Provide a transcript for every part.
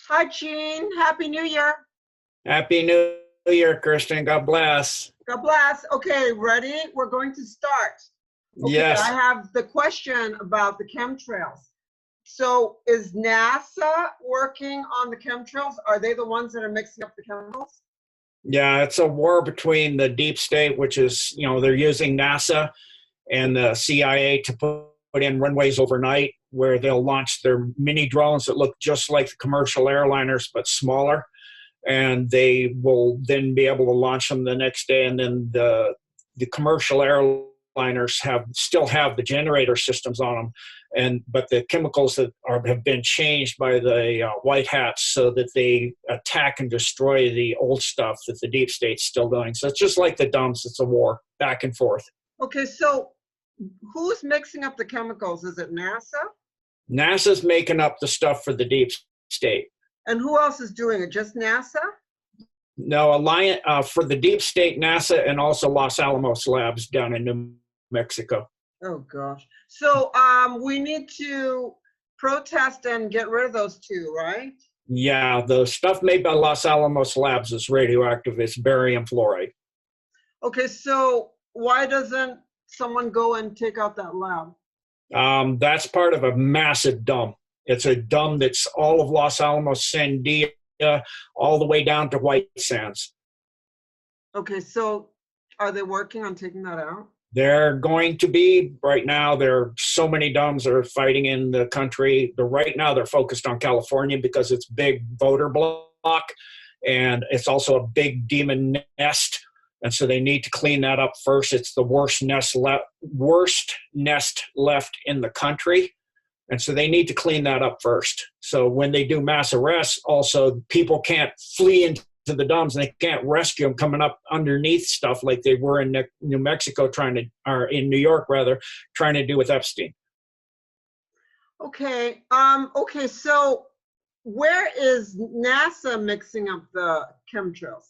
Hi, Gene. Happy New Year. Happy New Year, Kirsten. God bless. God bless. Okay, ready? We're going to start. Okay, I Yes. have the question about the chemtrails. So is NASA working on the chemtrails? Are they the ones that are mixing up the chemicals? Yeah, it's a war between the deep state, which is, they're using NASA and the CIA to put in runways overnight where they'll launch their mini drones that look just like the commercial airliners but smaller. And they will then be able to launch them the next day. And then the commercial airliners still have the generator systems on them, but the chemicals have been changed by the white hats so that they attack and destroy the old stuff that the deep state's still doing. So it's just like the dumps. It's a war back and forth. Okay, so who's mixing up the chemicals? Is it NASA? NASA's making up the stuff for the deep state. And who else is doing it? Just NASA? No, Alliance for the deep state, NASA, and also Los Alamos Labs down in New Mexico. Oh gosh. So we need to protest and get rid of those two, right? Yeah, the stuff made by Los Alamos Labs is radioactive. It's barium fluoride. Okay, so why doesn't someone go and take out that lab? That's part of a massive dump. It's a dump that's all of Los Alamos, Sandia, all the way down to White Sands. Okay, so are they working on taking that out? They're going to be. Right now, there are so many dumps that are fighting in the country. Right now, they're focused on California because it's big voter block, and it's also a big demon nest. And so they need to clean that up first. It's the worst nest left in the country. And so they need to clean that up first. So when they do mass arrests, also people can't flee into the dumps and they can't rescue them coming up underneath stuff like they were in New Mexico or in New York rather, trying to do with Epstein. Okay. Okay. So where is NASA mixing up the chemtrails?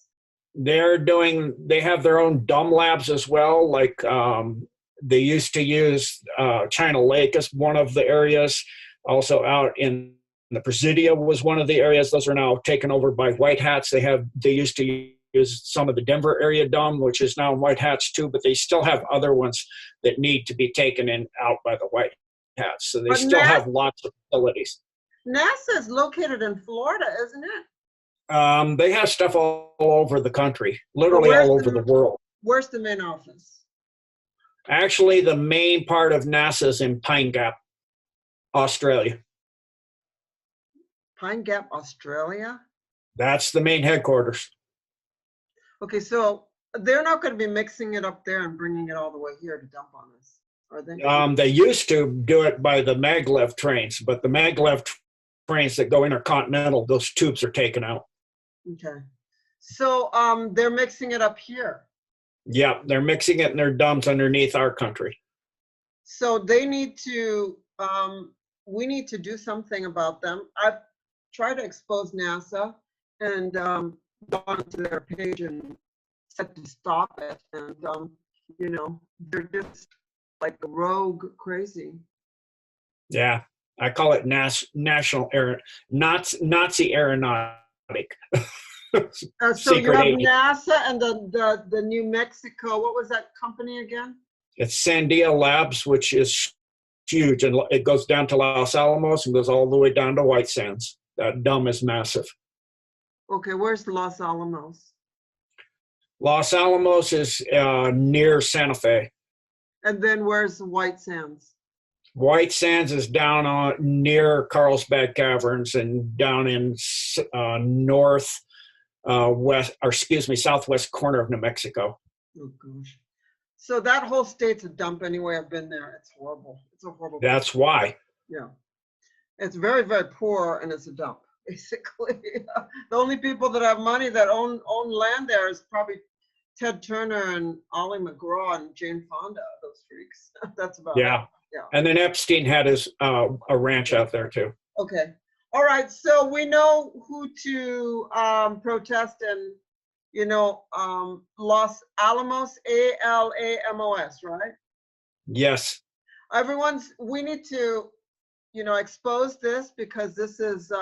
They have their own dumb labs as well. Like they used to use China Lake as one of the areas. Also out in the Presidia was one of the areas. Those are now taken over by white hats. They used to use some of the Denver area dumb, which is now white hats too, but they still have other ones that need to be taken out by the white hats. So they still have lots of facilities. NASA is located in Florida, isn't it? They have stuff all over the country, literally all over the world. Where's the main office? Actually, the main part of NASA is in Pine Gap, Australia. Pine Gap, Australia? That's the main headquarters. Okay, so they're not going to be mixing it up there and bringing it all the way here to dump on us, are they? They used to do it by the maglev trains, but the maglev trains that go intercontinental, those tubes are taken out. Okay. So they're mixing it up here. Yeah, they're mixing it in their dumps underneath our country. So they need to, we need to do something about them. I've tried to expose NASA and gone to their page and said to stop it. And, they're just like rogue crazy. Yeah, I call it Nazi aeronautic. So you have NASA and the New Mexico, what was that company again? It's Sandia Labs, which is huge, and it goes down to Los Alamos and goes all the way down to White Sands. That dump is massive. Okay, where's Los Alamos? Los Alamos is near Santa Fe. And then where's White Sands? White Sands is down near Carlsbad Caverns and down in southwest corner of New Mexico. Oh gosh. So that whole state's a dump anyway. I've been there. It's horrible. It's a horrible That's place. why. Yeah. It's very, very poor and it's a dump, basically. The only people that have money that own land there is probably Ted Turner and Ollie McGraw and Jane Fonda, those freaks. That's about it. Yeah. And then Epstein had a ranch out there too. Okay. All right. So we know who to protest in, Los Alamos, ALAMOS, right? Yes. We need to, expose this because this is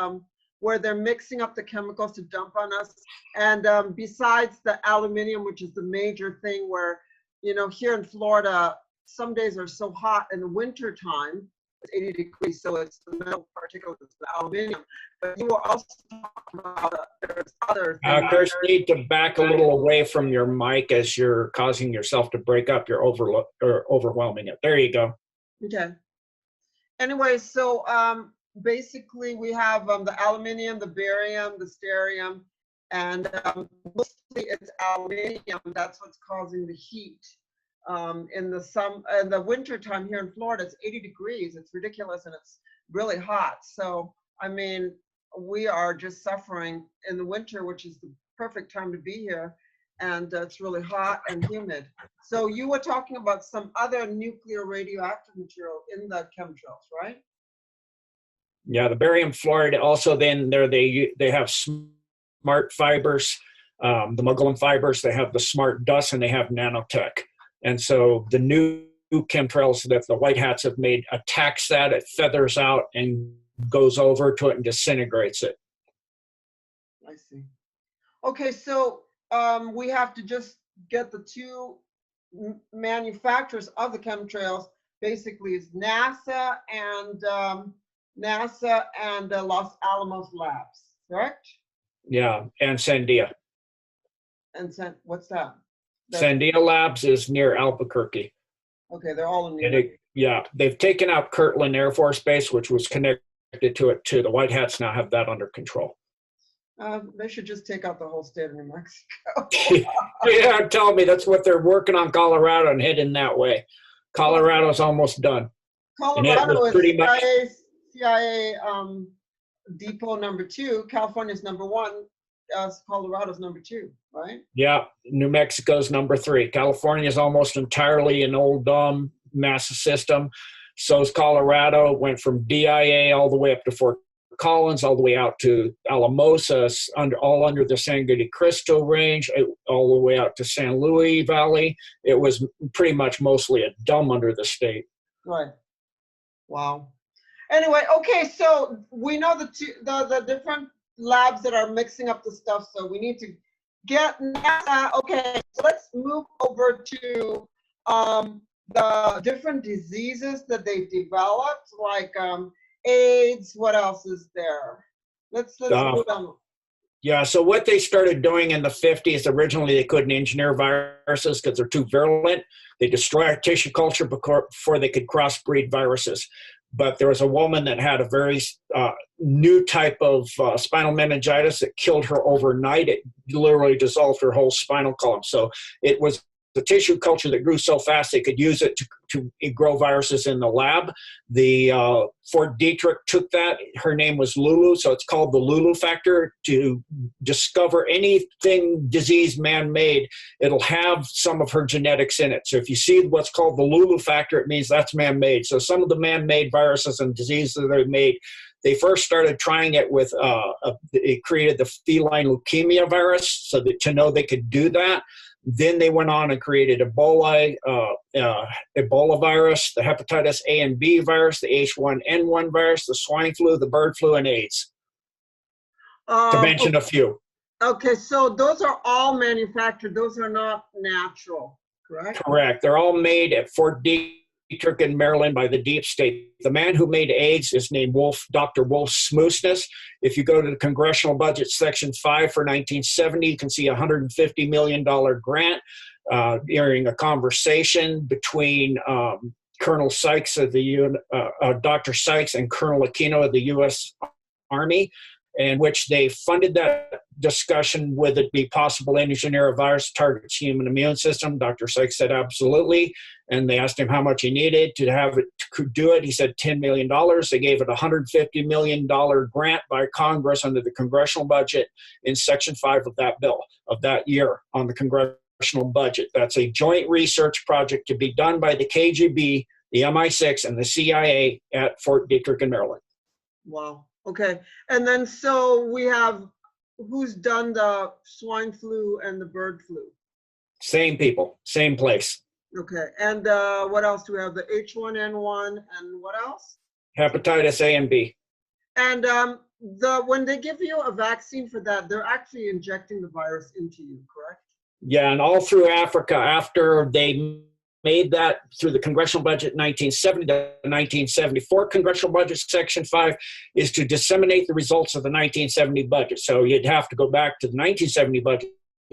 where they're mixing up the chemicals to dump on us. And besides the aluminum, which is the major thing where, you know, here in Florida, some days are so hot in the winter time, it's 80 degrees, so it's the metal particles, it's the aluminum. But you were also talking about there's other things. Kirsten, you need to back a little away from your mic as you're causing yourself to break up. You're overwhelming it. There you go. Okay. Anyway, so basically we have the aluminum, the barium, the cerium, and mostly it's aluminum. That's what's causing the heat. In the winter time here in Florida, it's 80 degrees. It's ridiculous, and it's really hot. So, I mean, we are just suffering in the winter, which is the perfect time to be here. And it's really hot and humid. So you were talking about some other nuclear radioactive material in the chemtrails, right? Yeah, the barium fluoride. Also, then they have smart fibers, the Mugglin fibers. They have the smart dust, and they have nanotech. And so the new chemtrails that the white hats have made attacks that. It feathers out and goes over to it and disintegrates it. I see. Okay, so we have to just get the two manufacturers of the chemtrails. Basically, is NASA and Los Alamos Labs, correct? Yeah, and Sandia. And what's that? Sandia Labs is near Albuquerque. Okay, they're all in New York. Yeah, they've taken out Kirtland Air Force Base, which was connected to it too. The White Hats now have that under control. They should just take out the whole state of New Mexico. Yeah, tell me, that's what they're working on Colorado and heading that way. Colorado's almost done. Colorado is CIA depot number 2. California's number 1. Colorado's number 2, right? Yeah, New Mexico's number 3. California's almost entirely an old massive system. So's Colorado. Went from DIA all the way up to Fort Collins, all the way out to Alamosa, all under the San Cristo Range, all the way out to San Luis Valley. It was pretty much mostly a dump under the state. Right. Wow. Anyway, okay, so we know the different labs that are mixing up the stuff, so we need to get NASA. Okay, so let's move over to the different diseases that they've developed, like AIDS. What else is there? Let's move on. Yeah, so what they started doing in the 50s, originally they couldn't engineer viruses because they're too virulent. They destroy tissue culture before they could crossbreed viruses. But there was a woman that had a very new type of spinal meningitis that killed her overnight. It literally dissolved her whole spinal column. So it was the tissue culture that grew so fast they could use it to grow viruses in the lab. The Fort Detrick took that. Her name was Lulu, so it's called the Lulu factor. To discover anything disease man-made, it'll have some of her genetics in it. So if you see what's called the Lulu factor, it means that's man-made. So some of the man-made viruses and diseases that are made, they first started trying it with, they created the feline leukemia virus so that to know they could do that. Then they went on and created Ebola virus, the hepatitis A and B virus, the H1N1 virus, the swine flu, the bird flu, and AIDS, to mention a few. Okay, so those are all manufactured. Those are not natural, correct? Correct. They're all made at Fort Detrick in Maryland by the deep state. The man who made AIDS is named Dr. Wolf Smoosness. If you go to the Congressional Budget Section 5 for 1970, you can see a $150 million grant during a conversation between Colonel Sykes of the Dr. Sykes and Colonel Aquino of the U.S. Army, in which they funded that discussion, would it be possible to engineer a virus that targets human immune system? Dr. Sykes said absolutely, and they asked him how much he needed to have it to do it. He said $10 million. They gave it a $150 million grant by Congress under the congressional budget in Section 5 of that bill of that year on the congressional budget. That's a joint research project to be done by the KGB, the MI6, and the CIA at Fort Detrick in Maryland. Wow. Okay. And then so we have, who's done the swine flu and the bird flu? Same people, same place. Okay. And what else do we have? The H1N1 and what else? Hepatitis A and B. And when they give you a vaccine for that, they're actually injecting the virus into you, correct? Yeah, and all through Africa, after they made that through the congressional budget 1970 to 1974 congressional budget, Section 5 is to disseminate the results of the 1970 budget. So you'd have to go back to the 1970 budget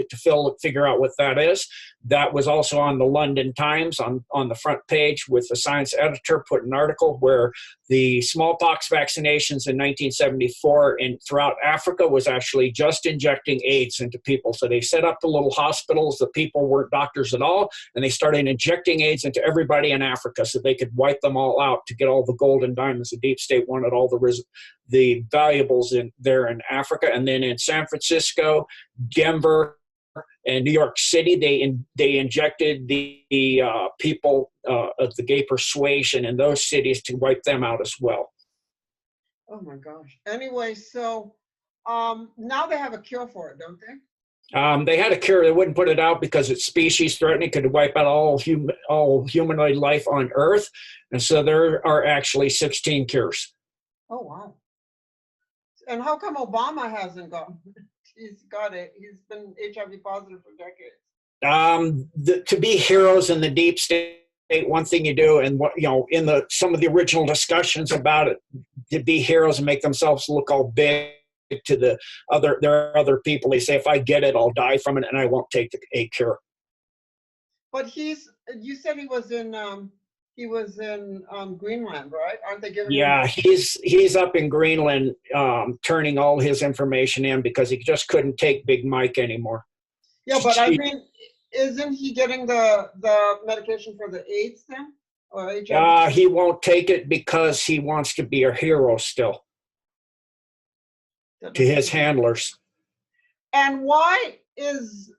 to figure out what that is. That was also on the London Times on the front page, with the science editor put an article where the smallpox vaccinations in 1974 and throughout Africa was actually just injecting AIDS into people. So they set up the little hospitals. The people weren't doctors at all, and they started injecting AIDS into everybody in Africa so they could wipe them all out to get all the gold and diamonds. The deep state wanted all the valuables there in Africa. And then in San Francisco, Denver, and New York City, they injected the people of the gay persuasion in those cities to wipe them out as well. Oh my gosh. Anyway, so now they have a cure for it, don't they? They had a cure. They wouldn't put it out because it's species threatening, could wipe out all humanoid life on Earth. And so there are actually 16 cures. Oh, wow. And how come Obama hasn't gone? He's got it. He's been HIV positive for decades. To be heroes in the deep state, one thing you do, and what in some of the original discussions about it, to be heroes and make themselves look all big to there are other people. They say, if I get it, I'll die from it, and I won't take a cure. But you said he was in Greenland, right? Aren't they giving? Yeah, he's up in Greenland, turning all his information in because he just couldn't take Big Mike anymore. Yeah, but I mean, isn't he getting the medication for the AIDS then, or HIV? He won't take it because he wants to be a hero still to his handlers. And why is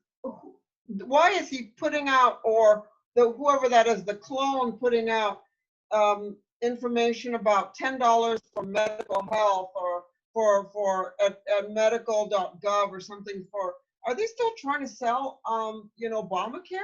he putting out, or whoever that is, the clone putting out information about $10 for medical health, or for at medical.gov or something? Are they still trying to sell Obamacare?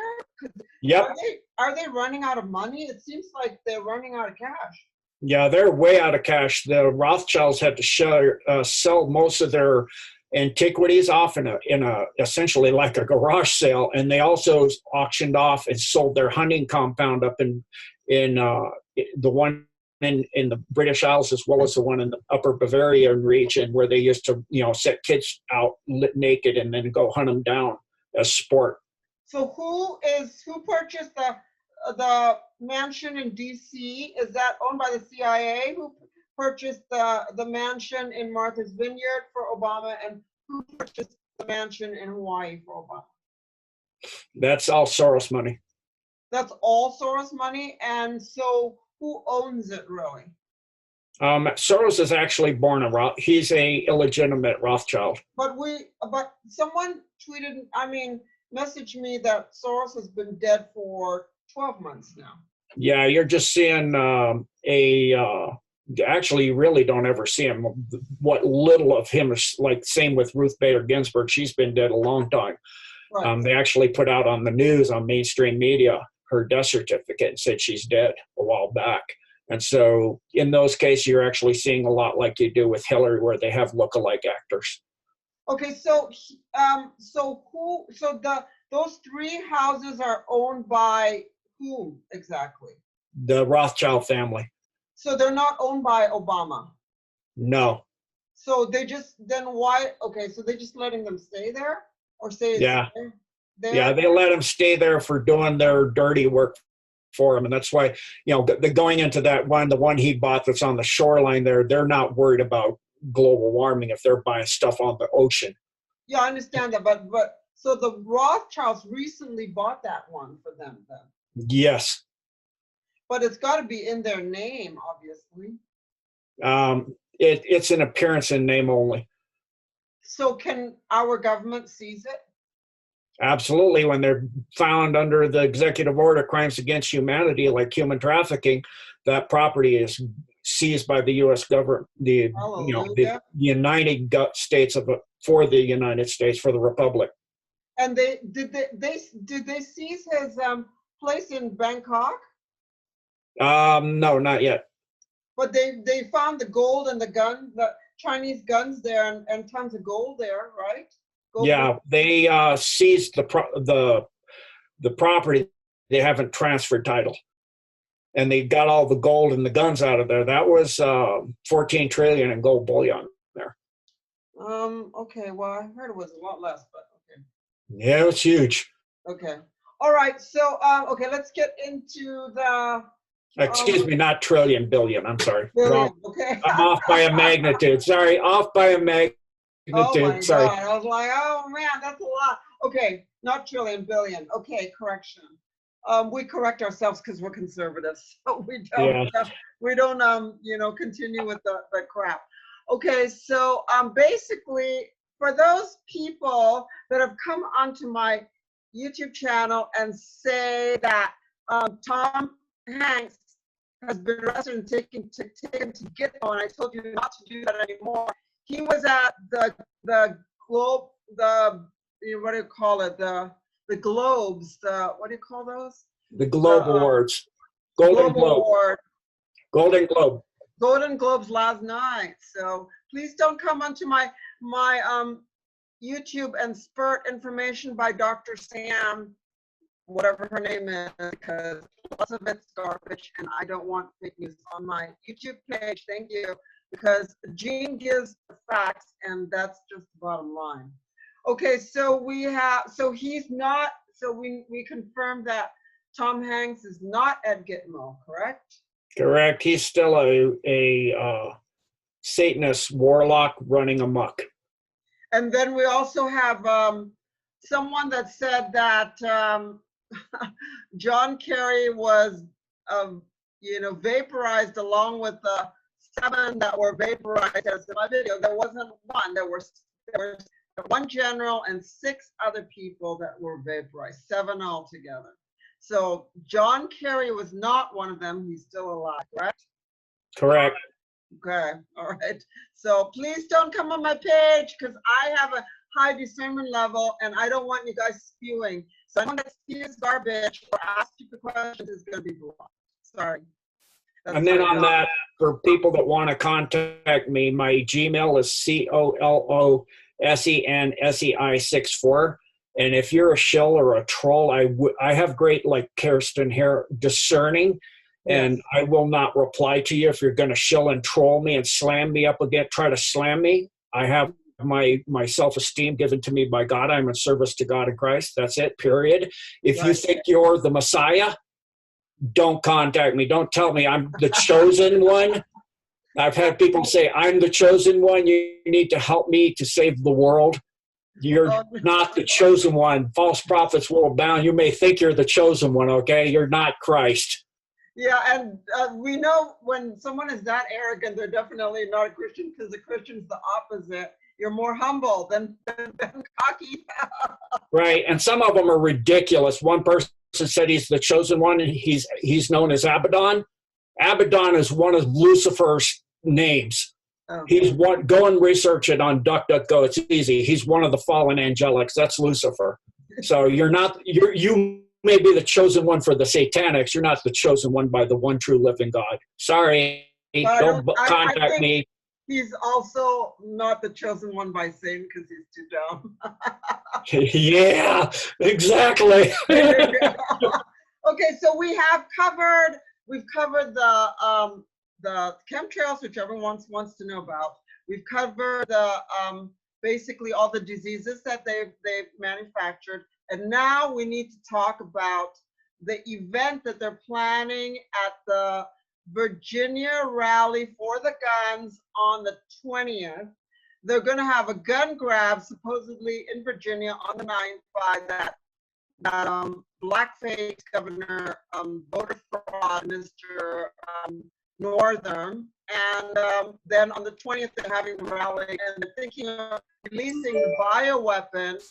Yep. Are they running out of money? It seems like they're running out of cash. Yeah, they're way out of cash. The Rothschilds had to sell most of their antiquities off in a essentially like a garage sale, and they also auctioned off and sold their hunting compound up in the one in the British Isles, as well as the one in the upper Bavarian region, where they used to set kids out naked and then go hunt them down as sport. So who purchased the mansion in DC? Is that owned by the CIA? Who purchased the mansion in Martha's Vineyard for Obama, and who purchased the mansion in Hawaii for Obama? That's all Soros money. That's all Soros money? And so who owns it really? Soros is actually born he's a illegitimate Rothschild. But someone messaged me that Soros has been dead for 12 months now. Yeah, you're just seeing actually, you really don't ever see him. What little of him is like, same with Ruth Bader Ginsburg. She's been dead a long time. Right. They actually put out on the news, on mainstream media, her death certificate and said she's dead a while back. And so in those cases, you're actually seeing a lot like you do with Hillary, where they have lookalike actors. Okay, so those three houses are owned by whom exactly? The Rothschild family. So they're not owned by Obama? No. So they just, then why, okay, so they're just letting them stay there? Or stay there? There? Yeah, they let them stay there for doing their dirty work for him. And that's why, going into that one, the one he bought that's on the shoreline there, they're not worried about global warming if they're buying stuff on the ocean. Yeah, I understand that, but so the Rothschilds recently bought that one for them then? Yes. But it's got to be in their name, obviously. It's an appearance in name only. So can our government seize it? Absolutely. When they're found under the executive order crimes against humanity, like human trafficking, that property is seized by the U.S. government, the United States for the United States, for the Republic. And did they seize his place in Bangkok? No, not yet. But they found the gold and the gun. Chinese guns there and tons of gold there, right? Gold. Yeah, they seized the property. They haven't transferred title, and they got all the gold and the guns out of there. That was 14 trillion in gold bullion there. Okay, well, I heard it was a lot less, but okay. Yeah, it's huge. Okay. All right. So, okay, let's get into the. Excuse me, not trillion, billion. I'm sorry. Billion, Wrong. okay. I'm off by a magnitude. Sorry, off by a magnitude. Oh my Sorry. God. I was like, oh man, that's a lot. Okay, not trillion, billion. Okay, correction. We correct ourselves because we're conservatives. So we don't you know, continue with the crap. Okay, so basically for those people that have come onto my YouTube channel and say that Tom Hanks has been arrested and taken to Gitmo, and I told you not to do that anymore. He was at the Globe, what do you call it? The Globes, what do you call those? The Globe Awards. Golden Globe. Award. Golden Globe. Golden Globes last night. So please don't come onto my YouTube and spurt information by Dr. Sam, whatever her name is, because lots of it's garbage and I don't want fake news on my YouTube page. Thank you. Because Gene gives the facts and that's just the bottom line. Okay, so we confirmed that Tom Hanks is not at Gitmo, correct? Correct. He's still a Satanist warlock running amok. And then we also have someone that said that John Kerry was, you know, vaporized along with the 7 that were vaporized. As in my video, there wasn't one. There was 1 general and 6 other people that were vaporized, 7 altogether. So John Kerry was not one of them. He's still alive, correct? Correct. Okay, all right. So please don't come on my page because I have a high discernment level and I don't want you guys spewing. So anyone that spews garbage or asks stupid questions is going to be blocked. Sorry. And then on that, for people that want to contact me, my Gmail is COLOSENSEI64. And if you're a shill or a troll, I have great, like Kirsten here, discerning, and I will not reply to you if you're going to shill and troll me and slam me up again, try to slam me. I have my self-esteem given to me by God. I'm in service to God in Christ. That's it, period. If you think you're the Messiah, don't contact me. Don't tell me I'm the chosen one. I've had people say, I'm the chosen one. You need to help me to save the world. You're not the chosen one. False prophets will abound. You may think you're the chosen one, okay? You're not Christ. Yeah, and we know when someone is that arrogant, they're definitely not a Christian because the Christian's the opposite. You're more humble than cocky. Right, and some of them are ridiculous. One person said he's the chosen one, and he's known as Abaddon. Abaddon is one of Lucifer's names. Okay. He's one. Go and research it on DuckDuckGo. It's easy. He's one of the fallen angelics. That's Lucifer. So you're not. You may be the chosen one for the Satanics. You're not the chosen one by the one true living God. Sorry. Don't contact me. He's also not the chosen one by Satan because he's too dumb. Yeah, exactly. Okay, so we've covered the chemtrails, which everyone wants to know about. We've covered the basically all the diseases that they've manufactured, and now we need to talk about the event that they're planning at the Virginia rally for the guns on the 20th. They're going to have a gun grab supposedly in Virginia on the 9th by that blackface governor, voter fraud, Mr. Northern. And then on the 20th, they're having the rally and they're thinking of releasing the bioweapon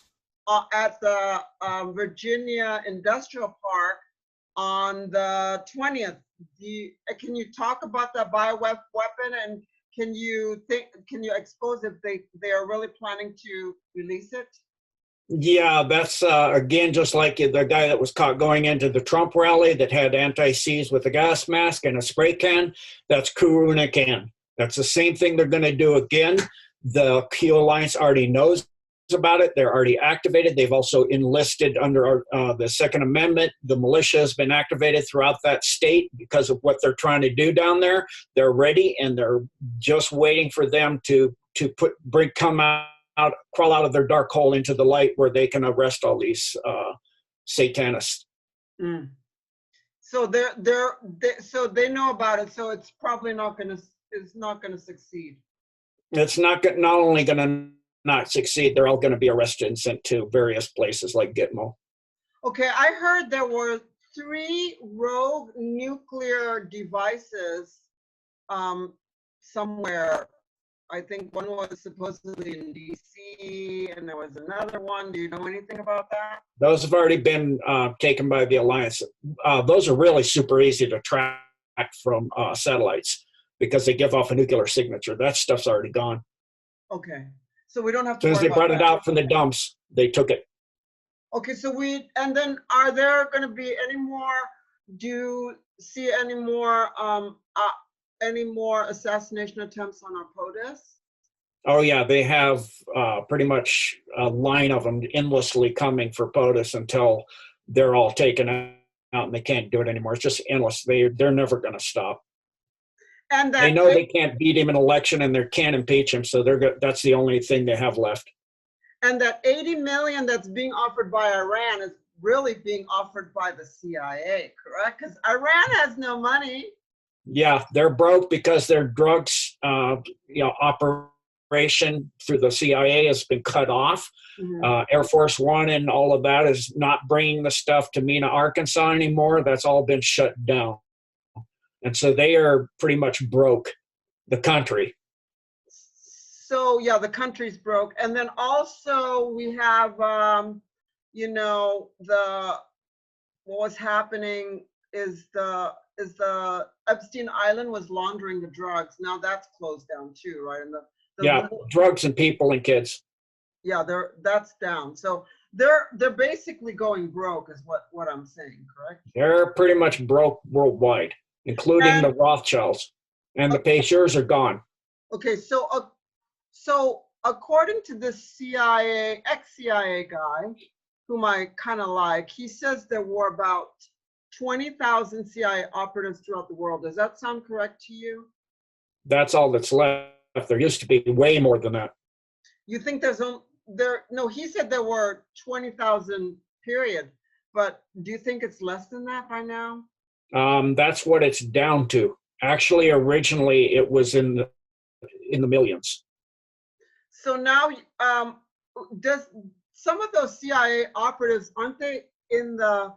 at the Virginia Industrial Park on the 20th. Can you talk about the bioweapon and can you expose if they are really planning to release it? Yeah, that's again just like the guy that was caught going into the Trump rally that had anti-seize with a gas mask and a spray can. That's Kurunikan. That's the same thing they're going to do again. The Q Alliance already knows about it. They're already activated. They've also enlisted under the Second Amendment. The militia has been activated throughout that state because of what they're trying to do down there. They're ready, and they're just waiting for them to crawl out of their dark hole into the light where they can arrest all these satanists. Mm. So so they know about it. So it's probably not going to succeed. It's not only going to not succeed, they're all going to be arrested and sent to various places like Gitmo. Okay, I heard there were 3 rogue nuclear devices somewhere. I think one was supposedly in DC, and there was another one. Do you know anything about that? Those have already been taken by the Alliance. Those are really super easy to track from satellites because they give off a nuclear signature. That stuff's already gone. Okay, so we don't have to. As soon as they brought it out from the dumps, they took it. Okay, and then are there going to be any more? Do you see any more assassination attempts on our POTUS? Oh yeah, they have pretty much a line of them endlessly coming for POTUS until they're all taken out and they can't do it anymore. It's just endless. They're never going to stop. And they know they can't beat him in an election, and they can't impeach him, so that's the only thing they have left. And that 80 million that's being offered by Iran is really being offered by the CIA, correct? Because Iran has no money. Yeah, they're broke because their drugs, operation through the CIA has been cut off. Mm-hmm. Air Force One and all of that is not bringing the stuff to Mena, Arkansas anymore. That's all been shut down. And so they are pretty much broke, the country. So, yeah, the country's broke. And then also we have, what was happening is the Epstein Island was laundering the drugs. Now that's closed down too, right? And drugs and people and kids. Yeah, that's down. So they're basically going broke is what I'm saying, correct? They're pretty much broke worldwide, including the Rothschilds, and the Payshers are gone. Okay, so according to this ex-CIA guy, whom I kind of like, he says there were about 20,000 CIA operatives throughout the world. Does that sound correct to you? That's all that's left. There used to be way more than that. You think no, he said there were 20,000 period, but do you think it's less than that by now? That's what it's down to. Actually, originally it was in the millions. So now, does some of those CIA operatives, aren't they in the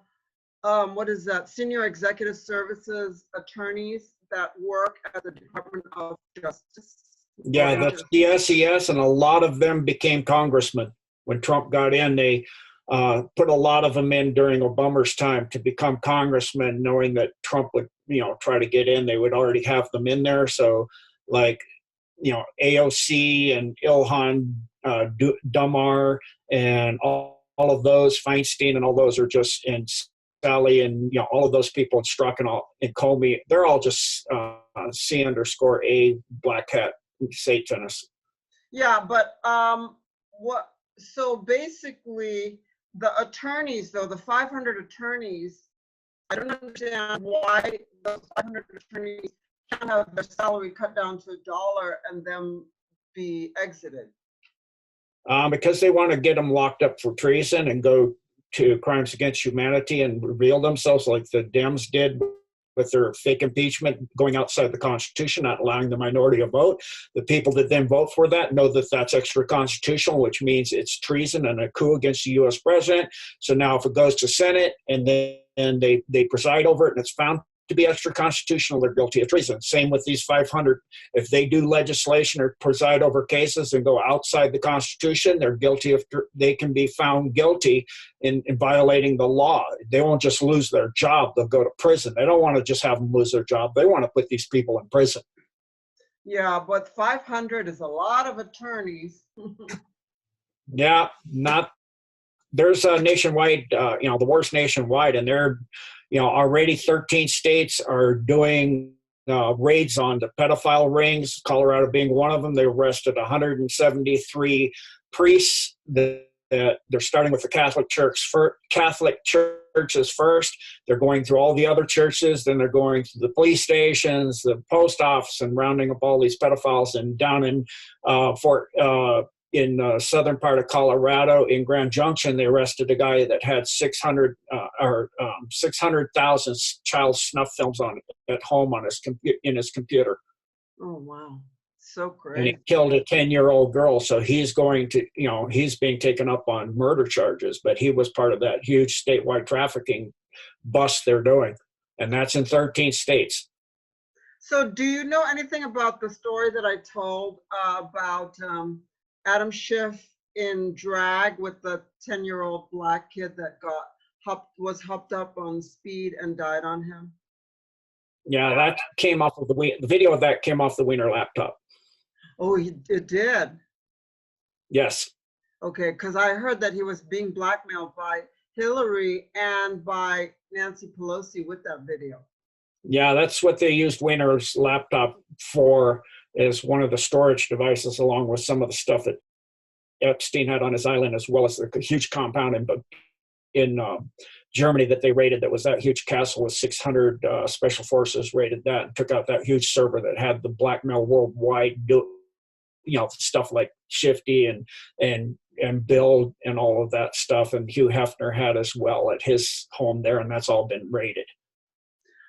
what is that, senior executive services attorneys that work at the Department of Justice? Yeah, that's the SES, and a lot of them became congressmen. When Trump got in, they put a lot of them in during Obama's time to become congressmen, knowing that Trump would, try to get in. They would already have them in there. So, like, AOC and Ilhan Dumar and all of those, Feinstein and all those are just, and Sally and all of those people, and Strzok and Comey, they're all just C_A black hat Satanists. Yeah, but so basically the attorneys, though, the 500 attorneys, I don't understand why those 500 attorneys can't have their salary cut down to $1 and them be exited. Because they want to get them locked up for treason and go to crimes against humanity and reveal themselves, like the Dems did with their fake impeachment, going outside the Constitution, not allowing the minority to vote. The people that then vote for that know that that's extra constitutional, which means it's treason and a coup against the U.S. president. So now if it goes to Senate and then they preside over it and it's found to be extra constitutional, they're guilty of treason. Same with these 500. If they do legislation or preside over cases and go outside the Constitution, they can be found guilty in violating the law. They won't just lose their job, they'll go to prison. They don't want to just have them lose their job. They want to put these people in prison. Yeah, but 500 is a lot of attorneys. Yeah, there's a nationwide, the war's nationwide, and they're, already 13 states are doing raids on the pedophile rings, Colorado being one of them. They arrested 173 priests. They're starting with the Catholic churches first. They're going through all the other churches, then they're going to the police stations, the post office, and rounding up all these pedophiles. And down in southern part of Colorado, in Grand Junction, they arrested a guy that had 600,000 child snuff films at home in his computer. Oh wow, so great! And he killed a 10-year-old girl. So he's going to, he's being taken up on murder charges. But he was part of that huge statewide trafficking bust they're doing, and that's in 13 states. So, do you know anything about the story that I told about Adam Schiff in drag with the 10-year-old black kid that was hopped up on speed and died on him? Yeah, that came off of the video of that came off the Wiener laptop. Oh, it did? Yes. Okay, because I heard that he was being blackmailed by Hillary and by Nancy Pelosi with that video. Yeah, that's what they used Wiener's laptop for, as one of the storage devices, along with some of the stuff that Epstein had on his island, as well as the huge compound in Germany that they raided. That was that huge castle with 600 special forces raided that and took out that huge server that had the blackmail worldwide, stuff like Shifty and Bill and all of that stuff. And Hugh Hefner had as well at his home there, and that's all been raided.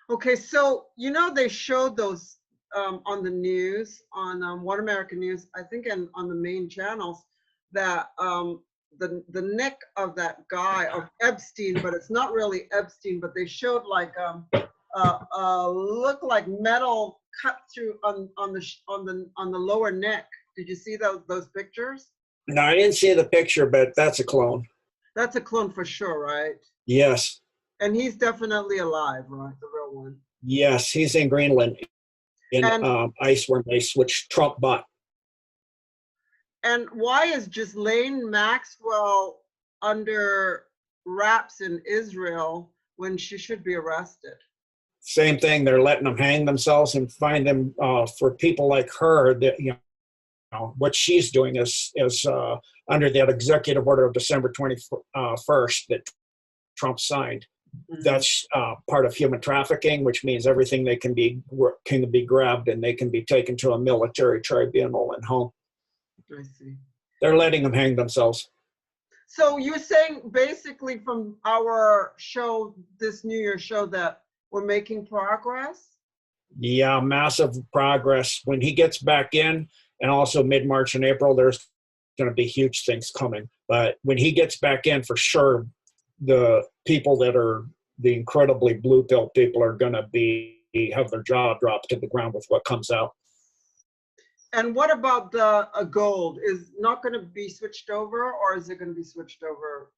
Okay, so they showed those on the news, on One American News, I think, on the main channels, that the neck of that guy, of Epstein, but it's not really Epstein, but they showed like look like metal cut through on the lower neck. Did you see those pictures? No, I didn't see the picture, but that's a clone. That's a clone for sure, right? Yes. And he's definitely alive, right? The real one. Yes, he's in Greenland, in ice where they switched Trump bought. And why is Ghislaine Maxwell under wraps in Israel when she should be arrested? Same thing. They're letting them hang themselves and find them for people like her. That what she's doing is under that executive order of December 21st that Trump signed. Mm-hmm. That's part of human trafficking, which means everything they can be grabbed and they can be taken to a military tribunal and home. I see. They're letting them hang themselves. So you're saying basically from our show, this New Year's show, that we're making progress? Yeah, massive progress. When he gets back in, and also mid-March and April, there's going to be huge things coming. But when he gets back in, for sure, the people that are the incredibly blue pill people are going to have their jaw dropped to the ground with what comes out. And what about the gold? Is not going to be switched over, or is it going to be switched over?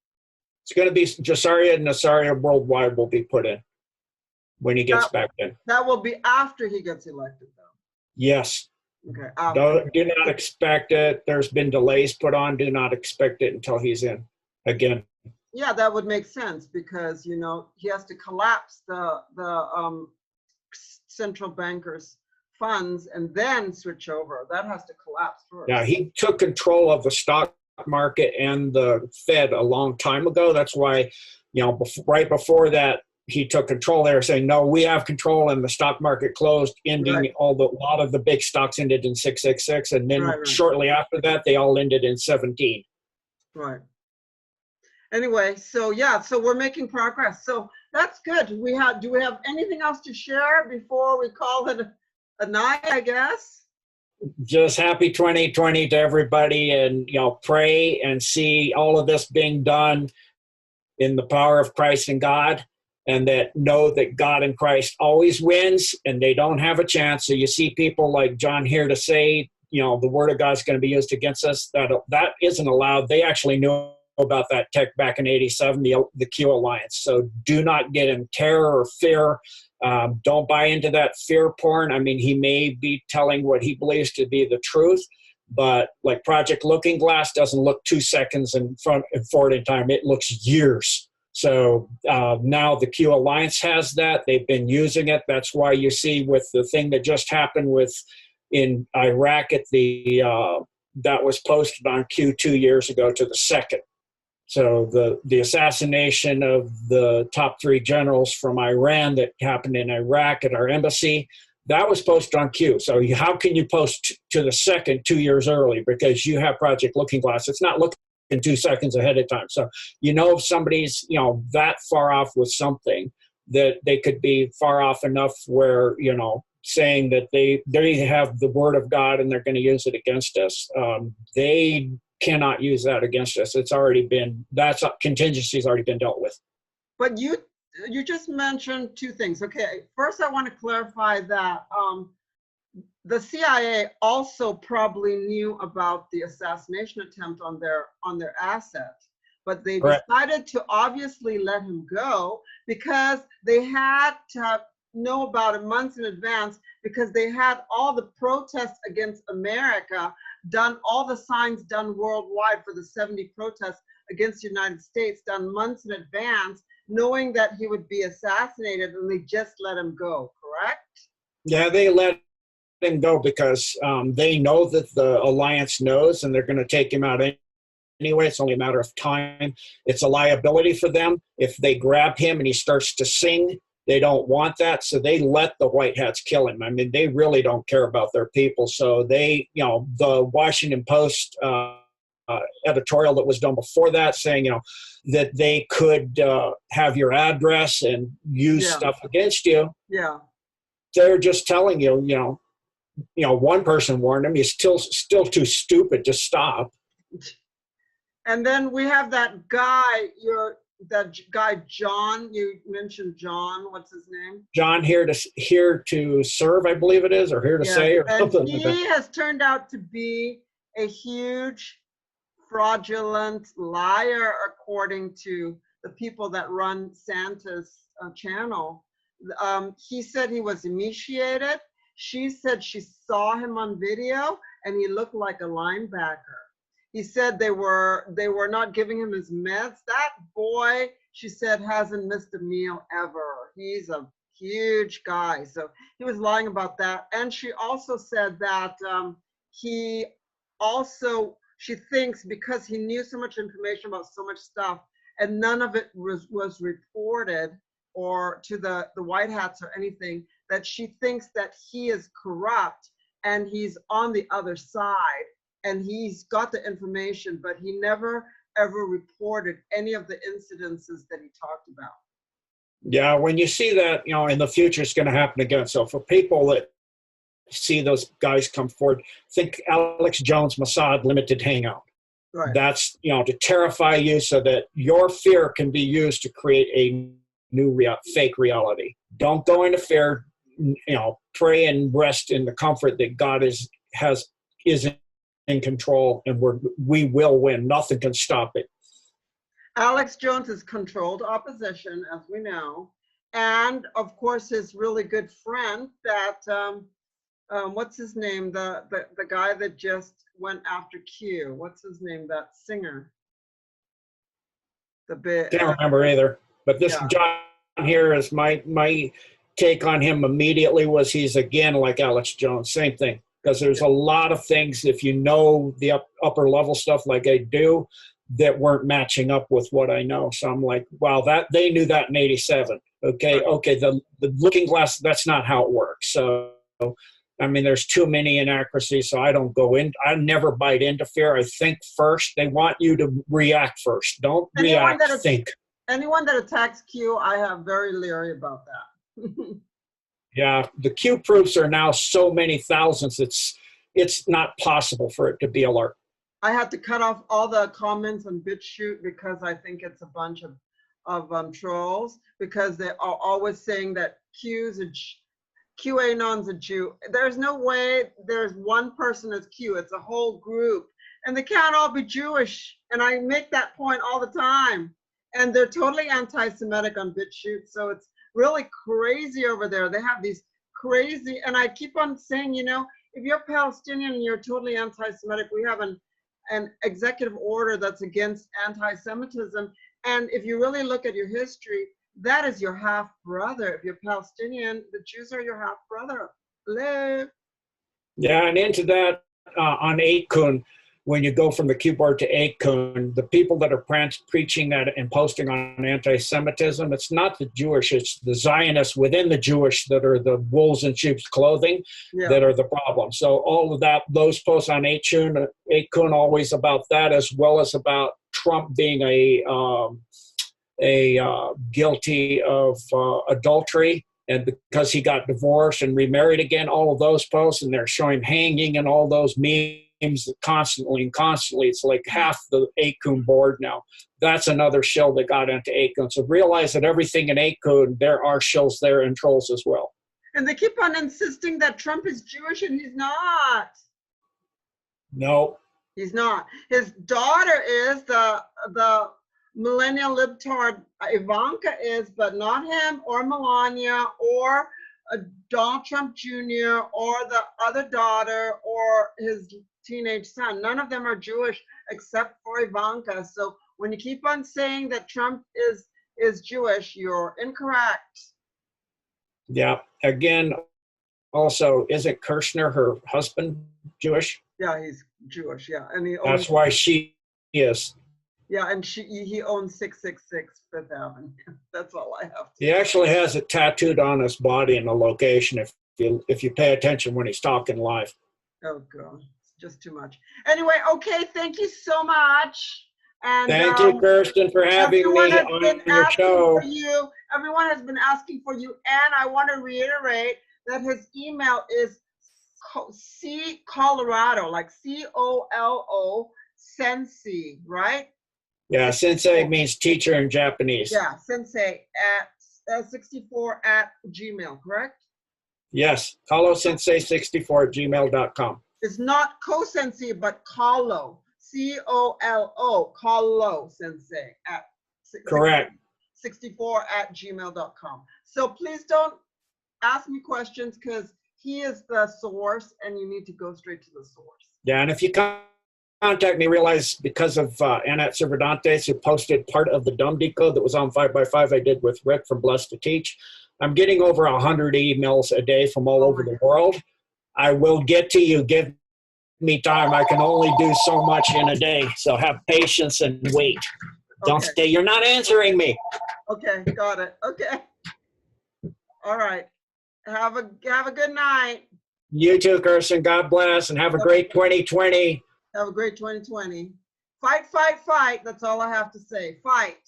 It's going to be Jasaria and Nasaria Worldwide will be put in when he gets back in. That will be after he gets elected, though. Yes. Okay. Do not expect it. There's been delays put on. Do not expect it until he's in again. Yeah, that would make sense because he has to collapse the central bankers' funds and then switch over. That has to collapse first. Yeah, he took control of the stock market and the Fed a long time ago. That's why, right before that, he took control there, saying, no, we have control, and the stock market closed, ending right. a lot of the big stocks ended in 666, and then shortly after that, they all ended in 17. Right. Anyway, so we're making progress. So that's good. Do we have anything else to share before we call it a night, I guess? Just happy 2020 to everybody, and pray and see all of this being done in the power of Christ and God, and that know that God and Christ always wins and they don't have a chance. So you see people like John here to say, the word of God is going to be used against us. That isn't allowed. They actually knew about that tech back in 87, the Q Alliance. So do not get in terror or fear. Don't buy into that fear porn. I mean, he may be telling what he believes to be the truth, but like Project Looking Glass doesn't look 2 seconds in front and forward in time. It looks years. So now the Q Alliance has that. They've been using it. That's why you see with the thing that just happened in Iraq at that was posted on Q 2 years ago to the 2nd. So the assassination of the top 3 generals from Iran that happened in Iraq at our embassy, that was posted on Q. So how can you post to the 2nd 2 years early? Because you have Project Looking Glass. It's not looking 2 seconds ahead of time. So if somebody's that far off with something, that they could be far off enough where saying that they have the word of God and they're going to use it against us. They cannot use that against us. That's contingency's already been dealt with. But you just mentioned 2 things. Okay, first I want to clarify that the CIA also probably knew about the assassination attempt on their assets, but they decided to obviously let him go because they had to know about it months in advance, because they had all the protests against America done, all the signs done worldwide for the 70 protests against the United States done months in advance, knowing that he would be assassinated, and they just let him go, correct? Yeah, they let him go because they know that the alliance knows, and they're going to take him out anyway. It's only a matter of time. It's a liability for them. If they grab him and he starts to sing, they don't want that, so they let the white hats kill him. I mean, they really don't care about their people. So the Washington Post editorial that was done before that saying, that they could have your address and use stuff against you. Yeah. They're just telling you, one person warned him, he's still too stupid to stop. And then we have that guy, John, you mentioned John, what's his name? John, here to serve, I believe it is, or here to say, or something like that. He has turned out to be a huge fraudulent liar, according to the people that run Santa's channel. He said he was initiated. She said she saw him on video and he looked like a linebacker. He said they were not giving him his meds. That boy, she said, hasn't missed a meal ever. He's a huge guy. So he was lying about that. And she also said that she thinks because he knew so much information about so much stuff and none of it was reported or to the White Hats or anything, that she thinks that he is corrupt and he's on the other side. And he's got the information, but he never ever reported any of the incidences that he talked about. Yeah, when you see that, in the future, it's going to happen again. So for people that see those guys come forward, think Alex Jones, Mossad Limited Hangout. Right. That's, to terrify you so that your fear can be used to create a new fake reality. Don't go into fear, pray and rest in the comfort that God is in control, and we will win. Nothing can stop it. Alex Jones is controlled opposition, as we know, and of course his really good friend that what's his name, the guy that just went after Q, what's his name, that singer, can't remember either, but this John here is my take on him immediately was he's again like Alex Jones, same thing. Because there's a lot of things, if you know the upper level stuff like I do, that weren't matching up with what I know. So I'm like, wow, that they knew that in '87. Okay, the looking glass, that's not how it works. So, I mean, there's too many inaccuracies, so I don't go in. I never bite into fear. I think first. They want you to react first. Don't react, think. Anyone that attacks Q, I have very leery about that. Yeah, the Q proofs are now so many thousands, it's not possible for it to be alert. I had to cut off all the comments on BitChute because I think it's a bunch of trolls, because they are always saying that QAnon's a Jew. There's no way there's one person as Q, it's a whole group. And they can't all be Jewish. And I make that point all the time. And they're totally anti-Semitic on BitChute, so it's really crazy over there. They have these crazy, and I keep on saying, if you're Palestinian and you're totally anti-Semitic, we have an executive order that's against anti-Semitism, And if you really look at your history, that is your half brother. If you're Palestinian, the Jews are your half brother. Live. Yeah, and into that on 8kun, when you go from the keyboard to 8kun, the people that are preaching that and posting on anti-Semitism, it's not the Jewish, it's the Zionists within the Jewish that are the wolves in sheep's clothing that are the problem. So all of that, those posts on 8kun always about that, as well as about Trump being guilty of adultery. And because he got divorced and remarried again, all of those posts, and they're showing him hanging and all those memes constantly. It's like half the 8kun board now. That's another shill that got into 8kun. So realize that everything in 8kun, there are shills there and trolls as well. And they keep on insisting that Trump is Jewish, and he's not. No. He's not. His daughter is the millennial libtard Ivanka is, but not him or Melania or Donald Trump Jr. or the other daughter or his teenage son. None of them are Jewish except for Ivanka. So when you keep on saying that Trump is Jewish, you're incorrect. Yeah. Again, also, isn't Kirshner, her husband, Jewish? Yeah, he's Jewish. Yeah, and that's why she is. Yeah, and he owns 666 Fifth Avenue. That's all I have to say. He actually has it tattooed on his body in the location if you pay attention when he's talking live. Oh, God. It's just too much. Anyway, okay, thank you so much. And thank you, Kirsten, for having me on your show. Everyone has been asking for you, and I want to reiterate that his email is C Colorado, like COLO Sensei, right? Yeah, sensei means teacher in Japanese. Yeah, sensei at 64 at Gmail, correct? Yes, colosensei64@gmail.com. It's not co-sensei, but Colo, COLO, Colo Sensei at correct 64 at gmail.com. So please don't ask me questions because he is the source, and you need to go straight to the source. Yeah, and if you contact me, realize because of Annette Cervantes, who posted part of the dumb decode that was on 5x5 I did with Rick from Blessed to Teach, I'm getting over 100 emails a day from all over the world. I will get to you. Give me time. I can only do so much in a day. So have patience and wait. Don't say you're not answering me. Okay, got it. Okay. All right. Have a good night. You too, Kirsten. God bless, and have a great 2020. Have a great 2020. Fight, fight, fight. That's all I have to say. Fight.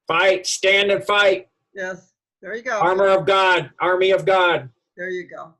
Fight. Stand and fight. Yes. There you go. Armor of God. Army of God. There you go.